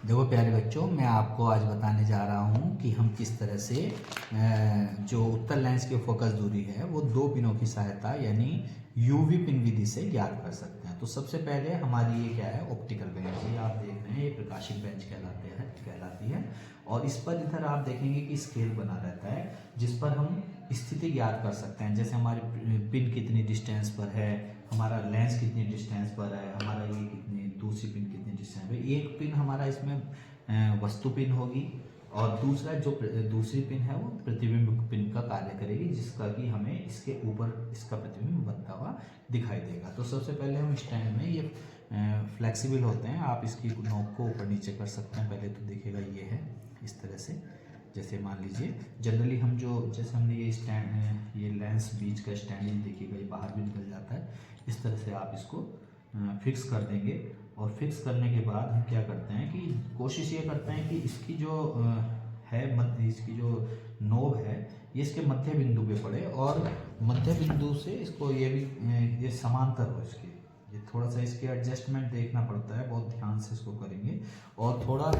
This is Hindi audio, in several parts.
देखो प्यारे बच्चों, मैं आपको आज बताने जा रहा हूँ कि हम किस तरह से जो उत्तल लेंस की फोकस दूरी है वो दो पिनों की सहायता यानी यूवी पिन विधि से ज्ञात कर सकते हैं। तो सबसे पहले हमारी ये क्या है, ऑप्टिकल बेंच। ये आप देख रहे हैं, ये प्रकाशिक बेंच कहलाती है। और इस पर इधर आप देखेंगे कि स्केल बना रहता है जिस पर हम स्थिति ज्ञात कर सकते हैं। जैसे हमारी पिन कितनी डिस्टेंस पर है, हमारा लेंस कितनी डिस्टेंस पर है, हमारा ये कितनी दूसरी पिन कितनी डिस्टेंस पर। एक पिन हमारा इसमें वस्तु पिन होगी और दूसरा जो दूसरी पिन है वो प्रतिबिंब पिन का कार्य करेगी, जिसका कि हमें इसके ऊपर इसका प्रतिबिंब बनता हुआ दिखाई देगा। तो सबसे पहले हम स्टैंड में ये फ्लेक्सिबल होते हैं, आप इसकी नोक को ऊपर नीचे कर सकते हैं। पहले तो देखिएगा ये है इस तरह से। जैसे मान लीजिए जनरली हम जो जैसे हमने ये स्टैंड ये लेंस बीच का स्टैंड, ये देखिएगा ये बाहर भी निकल जाता है। इस तरह से आप इसको फिक्स कर देंगे और फिक्स करने के बाद हम क्या करते हैं कि कोशिश ये करते हैं कि इसकी जो है इसकी जो नोब है ये इसके मध्य बिंदु पे पड़े और मध्य बिंदु से इसको ये भी ये समांतर हो इसके। ये थोड़ा सा इसके एडजस्टमेंट देखना पड़ता है, बहुत ध्यान से इसको करेंगे। और थोड़ा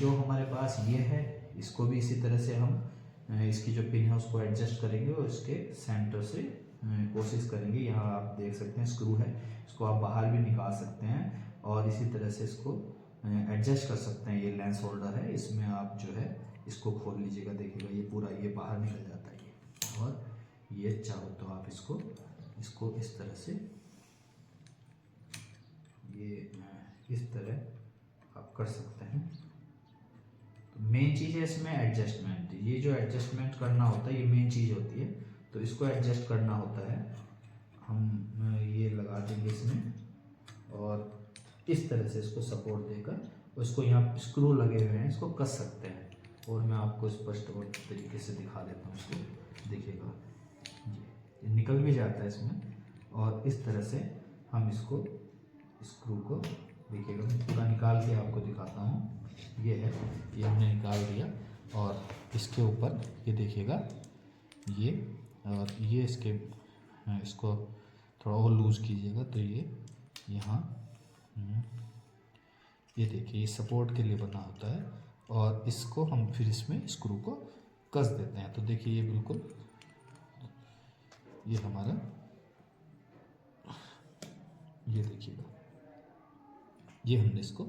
जो हमारे पास ये है इसको भी इसी तरह से हम इसकी जो पिन है उसको एडजस्ट करेंगे और इसके सेंटर से कोशिश करेंगे। यहाँ आप देख सकते हैं स्क्रू है, इसको आप बाहर भी निकाल सकते हैं और इसी तरह से इसको एडजस्ट कर सकते हैं। ये लेंस होल्डर है, इसमें आप जो है इसको खोल लीजिएगा, देखिएगा ये पूरा ये बाहर निकल जाता है ये। और ये चाहो तो आप इसको इस तरह से ये इस तरह आप कर सकते हैं। तो मेन चीज़ है इसमें एडजस्टमेंट। ये जो एडजस्टमेंट करना होता है ये मेन चीज़ होती है, तो इसको एडजस्ट करना होता है। हम ये लगा देंगे इसमें और इस तरह से इसको सपोर्ट देकर उसको यहाँ स्क्रू लगे हुए हैं, इसको कस सकते हैं। और मैं आपको स्पष्ट और तरीके से दिखा देता हूँ इसको, देखिएगा ये निकल भी जाता है इसमें। और इस तरह से हम इसको स्क्रू को देखिएगा, मैं पूरा निकाल के आपको दिखाता हूँ। ये है, ये हमने निकाल दिया और इसके ऊपर ये देखिएगा ये, और ये इसको थोड़ा और लूज़ कीजिएगा तो ये यहाँ ये देखिए ये सपोर्ट के लिए बना होता है और इसको हम फिर इसमें स्क्रू को कस देते हैं। तो देखिए ये बिल्कुल ये हमारा ये देखिएगा ये हमने इसको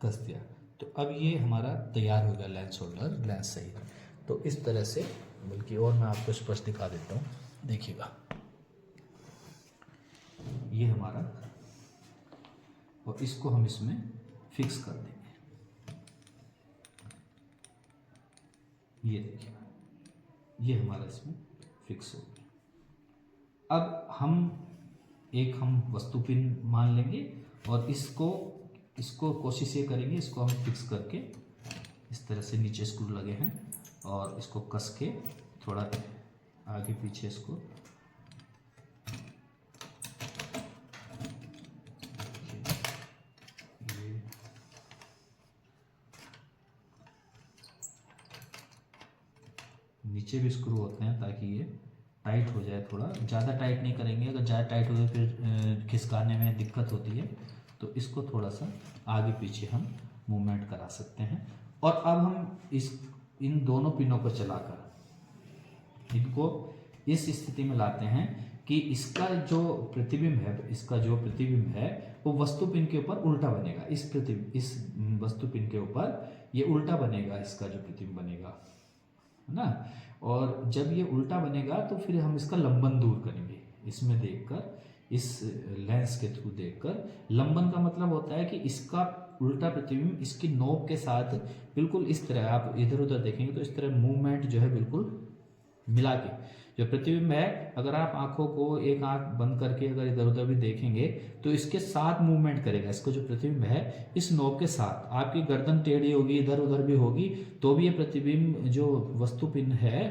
कस दिया। तो अब ये हमारा तैयार हो गया लेंस होल्डर लेंस सही। तो इस तरह से, बल्कि और मैं आपको स्पष्ट दिखा देता हूँ, देखिएगा ये हमारा, और इसको हम इसमें फिक्स कर देंगे। ये देखिए ये हमारा इसमें फिक्स हो गया। अब हम वस्तु पिन मान लेंगे और इसको कोशिश ये करेंगे, इसको हम फिक्स करके इस तरह से नीचे स्क्रू लगे हैं और इसको कस के थोड़ा आगे पीछे इसको नीचे भी स्क्रू होते हैं ताकि ये टाइट हो जाए। थोड़ा ज़्यादा टाइट नहीं करेंगे, अगर ज़्यादा टाइट हो जाए फिर खिसकाने में दिक्कत होती है। तो इसको थोड़ा सा आगे पीछे हम मूवमेंट करा सकते हैं। और अब हम इन दोनों पिनों को चलाकर इनको इस स्थिति में लाते हैं कि इसका जो प्रतिबिंब है वो वस्तु पिन के ऊपर उल्टा बनेगा। इस वस्तु पिन के ऊपर ये उल्टा बनेगा, इसका जो प्रतिबिंब बनेगा है ना। और जब ये उल्टा बनेगा तो फिर हम इसका लंबन दूर करेंगे, इसमें देखकर, इस लेंस के थ्रू देखकर। लंबन का मतलब होता है कि इसका उल्टा प्रतिबिंब इसकी नोक के साथ बिल्कुल इस तरह, आप इधर उधर देखेंगे तो इस तरह मूवमेंट जो है बिल्कुल मिला के जो प्रतिबिंब है, अगर आप आंखों को एक आंख बंद करके अगर इधर उधर भी देखेंगे तो इसके साथ मूवमेंट करेगा। इसका जो प्रतिबिंब है इस नोक के साथ, आपकी गर्दन टेढ़ी होगी इधर उधर भी होगी तो भी ये प्रतिबिंब जो वस्तु पिन है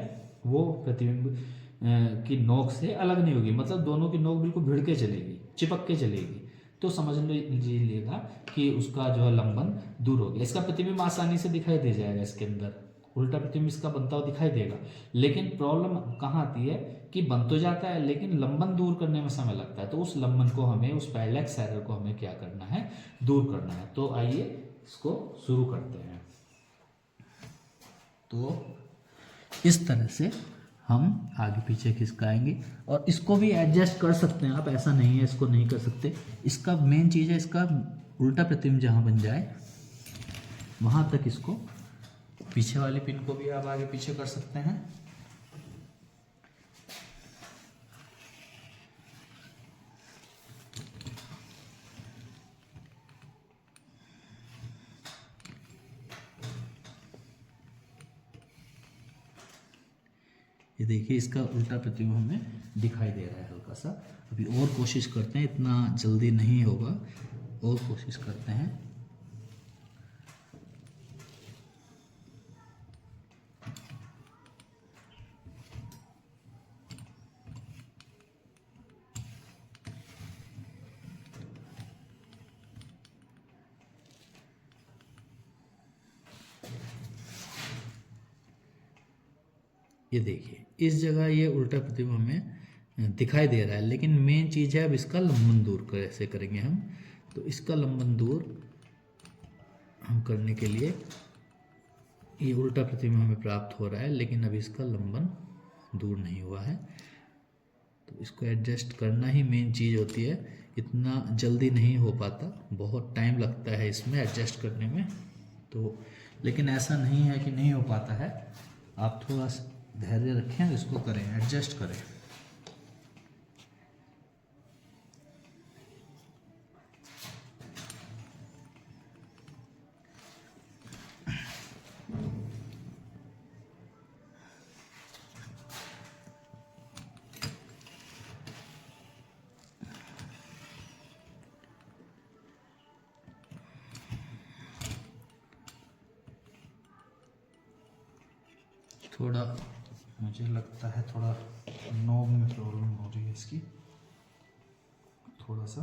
वो प्रतिबिंब की नोक से अलग नहीं होगी। मतलब दोनों की नोक बिल्कुल भिड़ के चलेगी, चिपक के चलेगी। तो समझ लीजिएगा कि उसका जो है लंबन दूर हो गया। इसका प्रतिबिंब आसानी से दिखाई दे जाएगा, इसके अंदर उल्टा प्रतिबिंब इसका बनता हुआ दिखाई देगा। लेकिन प्रॉब्लम कहाँ आती है कि बन तो जाता है लेकिन लंबन दूर करने में समय लगता है। तो उस लंबन को हमें, उस पैरेलैक्स एरर को हमें क्या करना है, दूर करना है। तो आइए इसको शुरू करते हैं। तो इस तरह से हम आगे पीछे खिसकाएंगे और इसको भी एडजस्ट कर सकते हैं आप, ऐसा नहीं है इसको नहीं कर सकते। इसका मेन चीज़ है इसका उल्टा प्रतिबिंब जहाँ बन जाए वहाँ तक इसको, पीछे वाले पिन को भी आप आगे पीछे कर सकते हैं। ये देखिए इसका उल्टा प्रतिबिंब हमें दिखाई दे रहा है हल्का सा। अभी और कोशिश करते हैं, इतना जल्दी नहीं होगा, और कोशिश करते हैं। ये देखिए इस जगह ये उल्टा प्रतिबिंब हमें दिखाई दे रहा है, लेकिन मेन चीज़ है अब इसका लंबन दूर कैसे करेंगे हम। तो इसका लंबन दूर हम करने के लिए, ये उल्टा प्रतिबिंब हमें प्राप्त हो रहा है लेकिन अभी इसका लंबन दूर नहीं हुआ है। तो इसको एडजस्ट करना ही मेन चीज़ होती है, इतना जल्दी नहीं हो पाता, बहुत टाइम लगता है इसमें एडजस्ट करने में। तो लेकिन ऐसा नहीं है कि नहीं हो पाता है, आप थोड़ा धैर्य रखें, इसको करें, एडजस्ट करें। थोड़ा मुझे लगता है थोड़ा नोब में प्रॉब्लम हो रही है इसकी, थोड़ा सा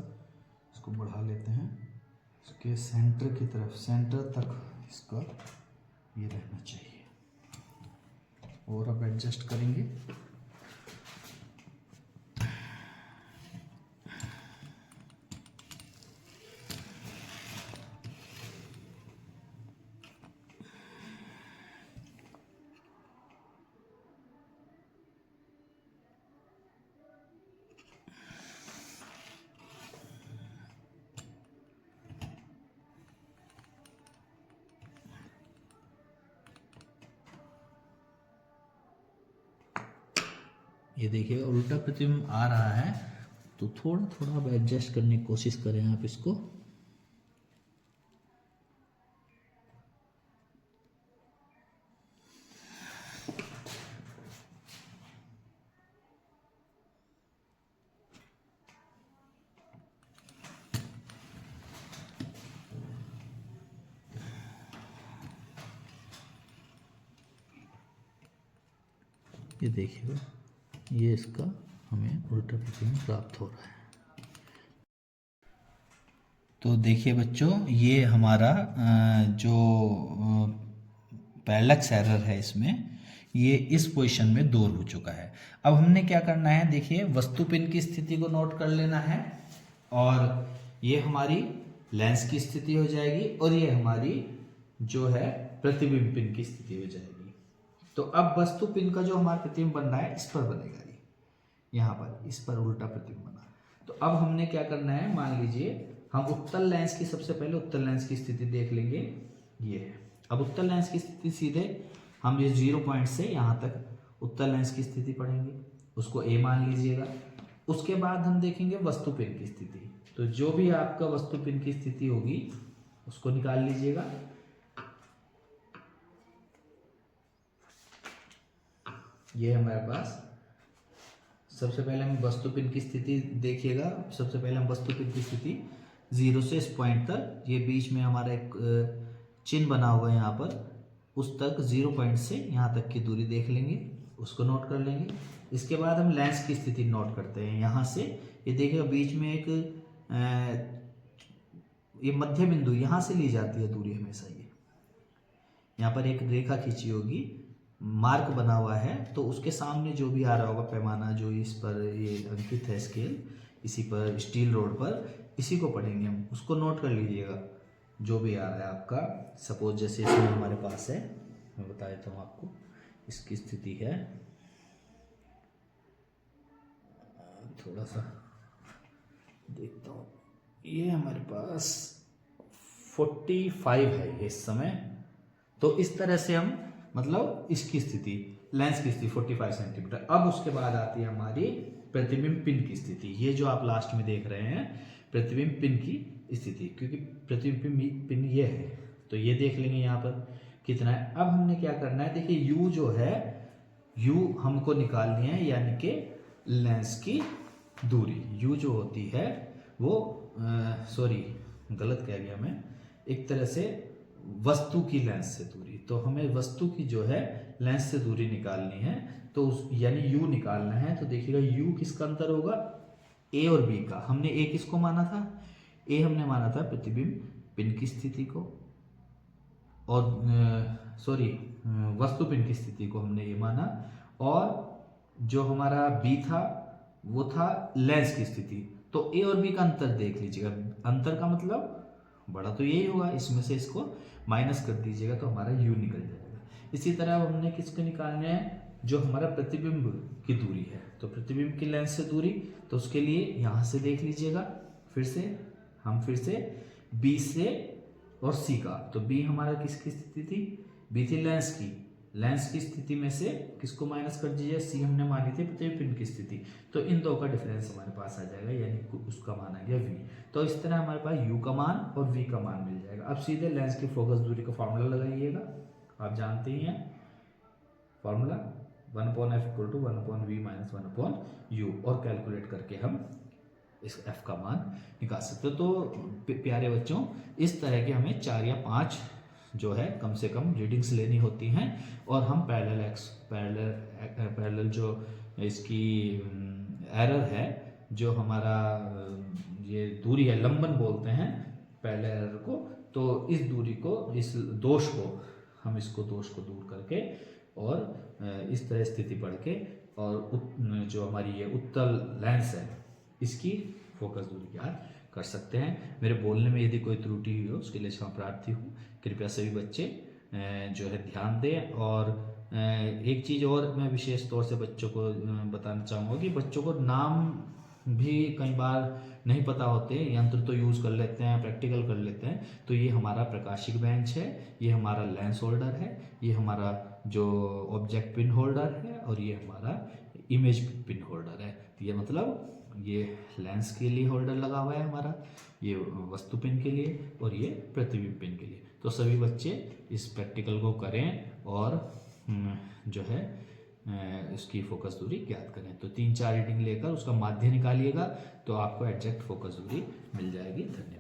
इसको बढ़ा लेते हैं, इसके सेंटर की तरफ, सेंटर तक इसका ये रहना चाहिए। और अब एडजस्ट करेंगे। ये देखिए उल्टा प्रतिबिंब आ रहा है, तो थोड़ा थोड़ा अब एडजस्ट करने की कोशिश करें आप इसको। ये देखिएगा ये इसका हमें उल्टा प्रतिबिंब प्राप्त हो रहा है। तो देखिए बच्चों, ये हमारा जो पैरेलक्स एरर है इसमें, ये इस पोजीशन में दूर हो चुका है। अब हमने क्या करना है, देखिए वस्तु पिन की स्थिति को नोट कर लेना है, और ये हमारी लेंस की स्थिति हो जाएगी, और ये हमारी जो है प्रतिबिंब पिन की स्थिति हो जाएगी। तो अब वस्तु पिन का जो हमारा प्रतिबिंब बन रहा है इस पर बनेगा, ये यहाँ पर इस पर उल्टा प्रतिबिंब बना। तो अब हमने क्या करना है, मान लीजिए हम उत्तल लेंस की, सबसे पहले उत्तल लेंस की स्थिति देख लेंगे, ये है। अब उत्तल लेंस की स्थिति सीधे हम ये 0 पॉइंट से यहाँ तक उत्तल लेंस की स्थिति पढ़ेंगे, उसको ए मान लीजिएगा। उसके बाद हम देखेंगे वस्तु पिन की स्थिति, तो जो भी आपका वस्तु पिन की स्थिति होगी उसको निकाल लीजिएगा। ये हमारे पास, सबसे पहले हम वस्तु पिन की स्थिति देखिएगा। सबसे पहले हम वस्तु पिन की स्थिति 0 से इस पॉइंट तक, ये बीच में हमारा एक चिन्ह बना हुआ है यहाँ पर, उस तक 0 पॉइंट से यहाँ तक की दूरी देख लेंगे, उसको नोट कर लेंगे। इसके बाद हम लेंस की स्थिति नोट करते हैं। यहाँ से ये देखिएगा बीच में एक ये मध्य बिंदु यहाँ से ली जाती है दूरी हमेशा, ये यहाँ पर एक रेखा खींची होगी, मार्क बना हुआ है, तो उसके सामने जो भी आ रहा होगा पैमाना, जो इस पर ये अंकित है स्केल, इसी पर स्टील रोड पर, इसी को पढ़ेंगे हम, उसको नोट कर लीजिएगा। जो भी आ रहा है आपका, सपोज जैसे इसमें हमारे पास है, मैं बता देता हूँ आपको इसकी स्थिति है, थोड़ा सा देखता हूँ, ये हमारे पास 45 है ये इस समय। तो इस तरह से हम मतलब इसकी स्थिति, लेंस की स्थिति 45 सेंटीमीटर। अब उसके बाद आती है हमारी प्रतिबिंब पिन की स्थिति। ये जो आप लास्ट में देख रहे हैं प्रतिबिंब पिन की स्थिति, क्योंकि प्रतिबिंब पिन ये है, तो ये देख लेंगे यहाँ पर कितना है। अब हमने क्या करना है, देखिए यू जो है, यू हमको निकालनी है, यानी कि लेंस की दूरी। यू जो होती है वो सॉरी गलत कह गया मैं, एक तरह से वस्तु की लेंस से दूरी। तो हमें वस्तु की जो है लेंस से दूरी निकालनी है, तो उस यानी यू निकालना है। तो देखिएगा यू किसका अंतर होगा, ए और बी का। हमने ए किसको माना था, ए हमने माना था प्रतिबिंब पिन की स्थिति को, और सॉरी वस्तु पिन की स्थिति को हमने ये माना, और जो हमारा बी था वो था लेंस की स्थिति। तो ए और बी का अंतर देख लीजिएगा, अंतर का मतलब बड़ा तो यही होगा, इसमें से इसको माइनस कर दीजिएगा तो हमारा यू निकल जाएगा। इसी तरह हमने किसको निकालना है, जो हमारा प्रतिबिंब की दूरी है, तो प्रतिबिंब की लेंस से दूरी, तो उसके लिए यहाँ से देख लीजिएगा, फिर से बी से और सी का। तो बी हमारा किसकी स्थिति थी, बी थी लेंस की स्थिति में से किसको माइनस कर दीजिए, सी हमने मानी थी प्रतिबिंब पिन की स्थिति। तो इन दो का डिफरेंस हमारे पास आ जाएगा, यानी उसका मान आ गया वी। तो इस तरह हमारे पास यू का मान और वी का मान मिल जाएगा। अब सीधे लेंस की फोकस दूरी का फॉर्मूला लगाइएगा, आप जानते ही हैं फॉर्मूला 1/f = 1/v - 1/u, और कैलकुलेट करके हम इस f का मान निकाल सकते हो। तो प्यारे बच्चों, इस तरह के हमें 4 या 5 जो है कम से कम रीडिंग्स लेनी होती हैं, और हम पैरेलल जो इसकी एरर है, जो हमारा ये दूरी है, लंबन बोलते हैं पैरेलल एरर को। तो इस दूरी को, इस दोष को, हम इसको दोष को दूर करके और इस तरह स्थिति पढ़ के, और जो हमारी ये उत्तल लेंस है इसकी फोकस दूरी ज्ञात कर सकते हैं। मेरे बोलने में यदि कोई त्रुटि हुई हो उसके लिए क्षमा प्रार्थी हूँ। कृपया सभी बच्चे जो है ध्यान दें। और एक चीज़ और मैं विशेष तौर से बच्चों को बताना चाहूँगा कि बच्चों को नाम भी कई बार नहीं पता होते, यंत्र तो यूज़ कर लेते हैं, प्रैक्टिकल कर लेते हैं। तो ये हमारा प्रकाशिक बेंच है, ये हमारा लेंस होल्डर है, ये हमारा जो ऑब्जेक्ट पिन होल्डर है, और ये हमारा इमेज पिन होल्डर है। तो ये मतलब ये लेंस के लिए होल्डर लगा हुआ है हमारा, ये वस्तु पिन के लिए, और ये प्रतिबिंब पिन के लिए। तो सभी बच्चे इस प्रैक्टिकल को करें और जो है उसकी फोकस दूरी ज्ञात करें। तो 3-4 रीडिंग लेकर उसका माध्य निकालिएगा, तो आपको एग्जैक्ट फोकस दूरी मिल जाएगी। धन्यवाद।